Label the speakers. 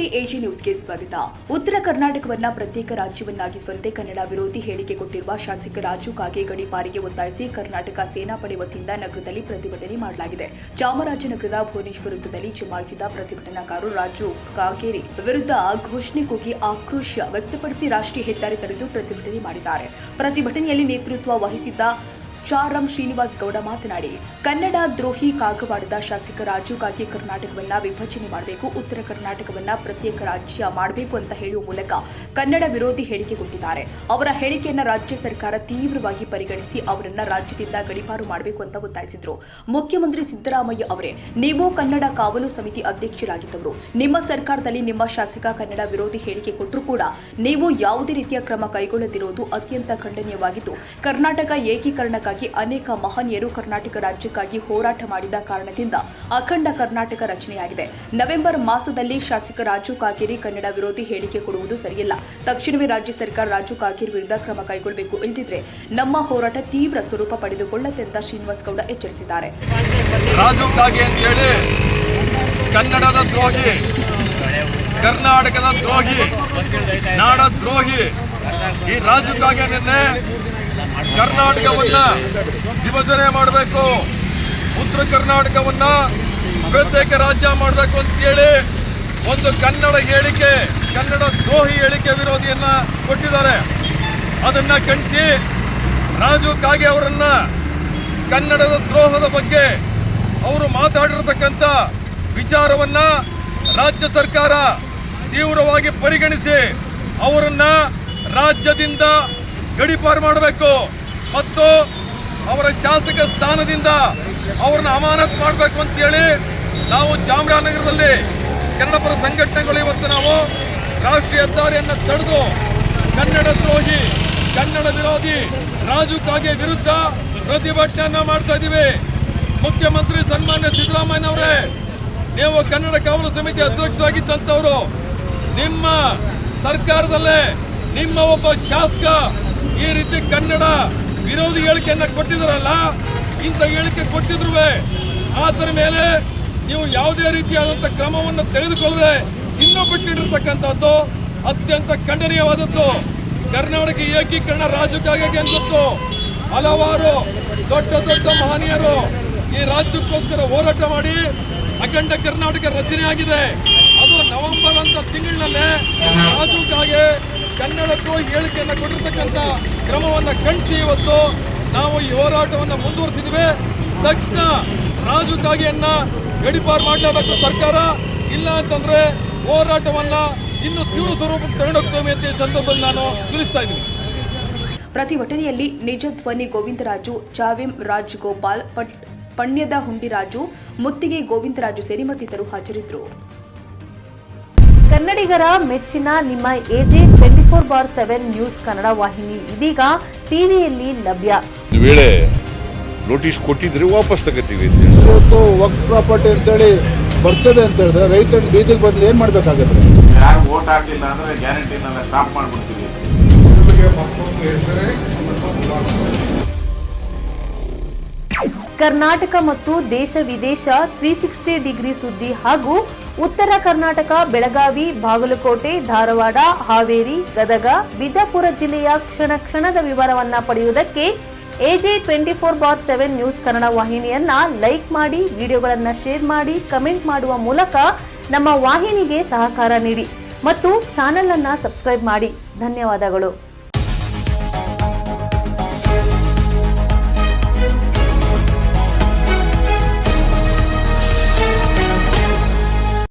Speaker 1: ನಮಸ್ತೆ, ಎಜಿ ನ್ಯೂಸ್ಗೆ ಸ್ವಾಗತ. ಉತ್ತರ ಕರ್ನಾಟಕವನ್ನ ಪ್ರತ್ಯೇಕ ರಾಜ್ಯವನ್ನಾಗಿಸುವಂತೆ ಕನ್ನಡ ವಿರೋಧಿ ಹೇಳಿಕೆ ಕೊಟ್ಟಿರುವ ಶಾಸಕ ರಾಜು ಕಾಗೆ ಗಡೀಪಾರಿಗೆ ಒತ್ತಾಯಿಸಿ ಕರ್ನಾಟಕ ಸೇನಾಪಡೆ ವತಿಯಿಂದ ನಗರದಲ್ಲಿ ಪ್ರತಿಭಟನೆ ಮಾಡಲಾಗಿದೆ. ಚಾಮರಾಜನಗರದ ಭುವನೇಶ್ವರ ವೃತ್ತದಲ್ಲಿ ಜಮಾಯಿಸಿದ ಪ್ರತಿಭಟನಾಕಾರರು ರಾಜು ಕಾಗೇರಿ ವಿರುದ್ಧ ಘೋಷಣೆ ಕೂಗಿ ಆಕ್ರೋಶ ವ್ಯಕ್ತಪಡಿಸಿ ರಾಷ್ಟ್ರೀಯ ಹೆದ್ದಾರಿ ತಡೆದು ಪ್ರತಿಭಟನೆ ಮಾಡಿದ್ದಾರೆ. ಪ್ರತಿಭಟನೆಯಲ್ಲಿ ನೇತೃತ್ವ ವಹಿಸಿದ್ದ ಚಾರಂ ಶ್ರೀನಿವಾಸ್ ಗೌಡ ಮಾತನಾಡಿ, ಕನ್ನಡ ದ್ರೋಹಿ ಕಾಗವಾಡದ ಶಾಸಕ ರಾಜು ಕಾಗೆ ಕರ್ನಾಟಕವನ್ನ ವಿಭಜನೆ ಮಾಡಬೇಕು, ಉತ್ತರ ಕರ್ನಾಟಕವನ್ನ ಪ್ರತ್ಯೇಕ ರಾಜ್ಯ ಮಾಡಬೇಕು ಅಂತ ಹೇಳುವ ಮೂಲಕ ಕನ್ನಡ ವಿರೋಧಿ ಹೇಳಿಕೆ ಕೊಟ್ಟಿದ್ದಾರೆ. ಅವರ ಹೇಳಿಕೆಯನ್ನ ರಾಜ್ಯ ಸರ್ಕಾರ ತೀವ್ರವಾಗಿ ಪರಿಗಣಿಸಿ ಅವರನ್ನ ರಾಜ್ಯದಿಂದ ಗಡೀಪಾರು ಮಾಡಬೇಕು ಅಂತ ಒತ್ತಾಯಿಸಿದ್ರು. ಮುಖ್ಯಮಂತ್ರಿ ಸಿದ್ದರಾಮಯ್ಯ ಅವರೇ, ನೀವು ಕನ್ನಡ ಕಾವಲು ಸಮಿತಿ ಅಧ್ಯಕ್ಷರಾಗಿದ್ದವರು, ನಿಮ್ಮ ಸರ್ಕಾರದಲ್ಲಿ ನಿಮ್ಮ ಶಾಸಕ ಕನ್ನಡ ವಿರೋಧಿ ಹೇಳಿಕೆ ಕೊಟ್ಟರೂ ಕೂಡ ನೀವು ಯಾವುದೇ ರೀತಿಯ ಕ್ರಮ ಕೈಗೊಳ್ಳದಿರುವುದು ಅತ್ಯಂತ ಖಂಡನೀಯವಾಗಿದ್ದು, ಕರ್ನಾಟಕ ಏಕೀಕರಣಕ್ಕಾಗಿ ಅನೇಕ ಮಹನೀಯರು ಕರ್ನಾಟಕ ರಾಜ್ಯಕ್ಕಾಗಿ ಹೋರಾಟ ಮಾಡಿದ ಕಾರಣದಿಂದ ಅಖಂಡ ಕರ್ನಾಟಕ ರಚನೆಯಾಗಿದೆ. ನವೆಂಬರ್ ಮಾಸದಲ್ಲಿ ಶಾಸಕ ರಾಜು ಕಾಗೇರಿ ಕನ್ನಡ ವಿರೋಧಿ ಹೇಳಿಕೆ ಕೊಡುವುದು ಸರಿಯಲ್ಲ. ತಕ್ಷಣವೇ ರಾಜ್ಯ ಸರ್ಕಾರ ರಾಜು ಕಾಗೇರಿ ವಿರುದ್ಧ ಕ್ರಮ ಕೈಗೊಳ್ಳಬೇಕು, ಇಲ್ಲದಿದ್ರೆ ನಮ್ಮ ಹೋರಾಟ ತೀವ್ರ ಸ್ವರೂಪ ಪಡೆದುಕೊಳ್ಳುತ್ತೆ ಅಂತ ಶ್ರೀನಿವಾಸ್ ಗೌಡ ಎಚ್ಚರಿಸಿದ್ದಾರೆ.
Speaker 2: ರಾಜು ಕಾಗೆ ಅಂತ ಹೇಳಿ ಕನ್ನಡದ ದ್ರೋಹಿ, ಕರ್ನಾಟಕದ ದ್ರೋಹಿ, ನಾಡ ದ್ರೋಹಿ ಈ ರಾಜು ಕಾಗೆ ನಿನ್ನೆ ಕರ್ನಾಟಕವನ್ನ ವಿಭಜನೆ ಮಾಡಬೇಕು, ಉತ್ತರ ಕರ್ನಾಟಕವನ್ನ ಪ್ರತ್ಯೇಕ ರಾಜ್ಯ ಮಾಡಬೇಕು ಅಂತ ಹೇಳಿ ಒಂದು ಕನ್ನಡ ಹೇಳಿಕೆ, ಕನ್ನಡ ದ್ರೋಹಿ ಹೇಳಿಕೆ ವಿರೋಧಿಯನ್ನ ಕೊಟ್ಟಿದ್ದಾರೆ. ಅದನ್ನ ಖಂಡಿಸಿ ರಾಜು ಕಾಗೆ ಅವರನ್ನ ಕನ್ನಡದ ದ್ರೋಹದ ಬಗ್ಗೆ ಅವರು ಮಾತಾಡಿರತಕ್ಕಂಥ ವಿಚಾರವನ್ನ ರಾಜ್ಯ ಸರ್ಕಾರ ತೀವ್ರವಾಗಿ ಪರಿಗಣಿಸಿ ಅವರನ್ನ ರಾಜ್ಯದಿಂದ ಗಡೀಪಾರು ಮಾಡಬೇಕು ಮತ್ತು ಅವರ ಶಾಸಕ ಸ್ಥಾನದಿಂದ ಅವರನ್ನ ಅಮಾನತು ಮಾಡಬೇಕು ಅಂತೇಳಿ ನಾವು ಚಾಮರಾಜನಗರದಲ್ಲಿ ಕನ್ನಡಪರ ಸಂಘಟನೆಗಳು ಇವತ್ತು ನಾವು ರಾಷ್ಟ್ರೀಯ ಹೆದ್ದಾರಿಯನ್ನು ತಡೆದು ಕನ್ನಡ ದ್ರೋಹಿ, ಕನ್ನಡ ವಿರೋಧಿ ರಾಜು ಕಾಗೆ ವಿರುದ್ಧ ಪ್ರತಿಭಟನೆಯನ್ನ ಮಾಡ್ತಾ ಇದ್ದೀವಿ. ಮುಖ್ಯಮಂತ್ರಿ ಸನ್ಮಾನ್ಯ ಸಿದ್ದರಾಮಯ್ಯನವರೇ, ನೀವು ಕನ್ನಡ ಕಾವಲು ಸಮಿತಿ ಅಧ್ಯಕ್ಷರಾಗಿದ್ದಂಥವರು, ನಿಮ್ಮ ಸರ್ಕಾರದಲ್ಲೇ ನಿಮ್ಮ ಒಬ್ಬ ಶಾಸಕ ಈ ರೀತಿ ಕನ್ನಡ ವಿರೋಧಿ ಹೇಳಿಕೆಯನ್ನ ಕೊಟ್ಟಿದ್ರಲ್ಲ, ಇಂಥ ಹೇಳಿಕೆ ಕೊಟ್ಟಿದ್ರು ಆತರ ಮೇಲೆ ನೀವು ಯಾವುದೇ ರೀತಿಯಾದಂಥ ಕ್ರಮವನ್ನು ತೆಗೆದುಕೊಳ್ಳದೆ ಇನ್ನೂ ಬಿಟ್ಟಿರತಕ್ಕಂಥದ್ದು ಅತ್ಯಂತ ಖಂಡನೀಯವಾದದ್ದು. ಕರ್ನಾಟಕ ಏಕೀಕರಣ ರಾಜು ಕಾಗೆಗೆ ಗೊತ್ತು, ಹಲವಾರು ದೊಡ್ಡ ದೊಡ್ಡ ಮಹನೀಯರು ಈ ರಾಜ್ಯಕ್ಕೋಸ್ಕರ ಹೋರಾಟ ಮಾಡಿ ಅಖಂಡ ಕರ್ನಾಟಕ ರಚನೆ ಆಗಿದೆ. ಅದು ನವೆಂಬರ್ ಅಂತ ತಿಂಗಳಿನಲ್ಲೇ ರಾಜು ಕಾಗೆ ಕನ್ನಡಕ್ಕೂ ಹೇಳಿಕೆಯನ್ನು ಕೊಟ್ಟಿರ್ತಕ್ಕಂಥ ಕ್ರಮವನ್ನು ಖಂಡಿಸಿ ಇವತ್ತು ನಾವು ಈ ಹೋರಾಟವನ್ನು ಮುಂದುವರಿಸಿದ್ವಿ. ತಕ್ಷಣ ರಾಜು ಕಾಗೆಯನ್ನ ಗಡೀಪಾರು ಮಾಡಲೇಬೇಕು ಸರ್ಕಾರ, ಇಲ್ಲ ಅಂತಂದ್ರೆ ಹೋರಾಟವನ್ನ ಇನ್ನು ತೀವ್ರ ಸ್ವರೂಪಕ್ಕೆ ತಗೊಂಡೋಗ್ತೇವೆ ಅಂತ ಈ ಸಂದರ್ಭದಲ್ಲಿ ನಾನು ತಿಳಿಸ್ತಾ ಇದ್ದೀನಿ.
Speaker 1: ಪ್ರತಿಭಟನೆಯಲ್ಲಿ ನಿಜ ಧ್ವನಿ ಗೋವಿಂದರಾಜು, ಚಾವಿಂ ರಾಜಗೋಪಾಲ್, ಪಣ್ಯದ ಹುಂಡಿರಾಜು, ಮುತ್ತಿಗೆ ಗೋವಿಂದರಾಜು ಸೇರಿ ಮತ್ತಿತರರು ಹಾಜರಿದ್ದರು.
Speaker 3: ಕನ್ನಡಿಗರ ಮೆಚ್ಚಿನ ನಿಮ್ಮ ಎಜೆ 24/7 ನ್ಯೂಸ್ ಕನ್ನಡ ವಾಹಿನಿ ಇದೀಗ ಟಿವಿಯಲ್ಲಿ ಲಭ್ಯ.
Speaker 4: ವೇಳೆ ನೋಟಿಸ್ ಕೊಟ್ಟಿದ್ರೆ ವಾಪಸ್ ತಗೋತೀವಿ.
Speaker 5: ಇವತ್ತು ವಕ್ಫ್ ಪ್ರಾಪರ್ಟಿ ಅಂತೇಳಿ ಬರ್ತದೆ ಅಂತ ಹೇಳಿದ್ರೆ ರೈತರ ಬೀದಿಗೆ ಬದಲು ಏನ್ ಮಾಡ್ಬೇಕಾಗತ್ತೆ?
Speaker 6: ಯಾರು ವೋಟ್ ಹಾಕಿಲ್ಲ ಅಂದ್ರೆ ಗ್ಯಾರಂಟಿನೆಲ್ಲ ಸ್ಟಾಪ್ ಮಾಡ್ಬಿಡ್ತೀವಿ.
Speaker 3: ಕರ್ನಾಟಕ ಮತ್ತು ದೇಶ ವಿದೇಶ 360 ಡಿಗ್ರಿ ಸುದ್ದಿ ಹಾಗೂ ಉತ್ತರ ಕರ್ನಾಟಕ, ಬೆಳಗಾವಿ, ಬಾಗಲಕೋಟೆ, ಧಾರವಾಡ, ಹಾವೇರಿ, ಗದಗ, ಬಿಜಾಪುರ ಜಿಲ್ಲೆಯ ಕ್ಷಣ ಕ್ಷಣದ ವಿವರವನ್ನ ಪಡೆಯುವುದಕ್ಕೆ ಎಜೆ 24/7 ನ್ಯೂಸ್ ಕನ್ನಡ ವಾಹಿನಿಯನ್ನ ಲೈಕ್ ಮಾಡಿ, ವಿಡಿಯೋಗಳನ್ನ ಶೇರ್ ಮಾಡಿ, ಕಮೆಂಟ್ ಮಾಡುವ ಮೂಲಕ ನಮ್ಮ ವಾಹಿನಿಗೆ ಸಹಕಾರ ನೀಡಿ ಮತ್ತು ಚಾನೆಲ್ ಅನ್ನ ಸಬ್ಸ್ಕ್ರೈಬ್ ಮಾಡಿ. ಧನ್ಯವಾದಗಳು.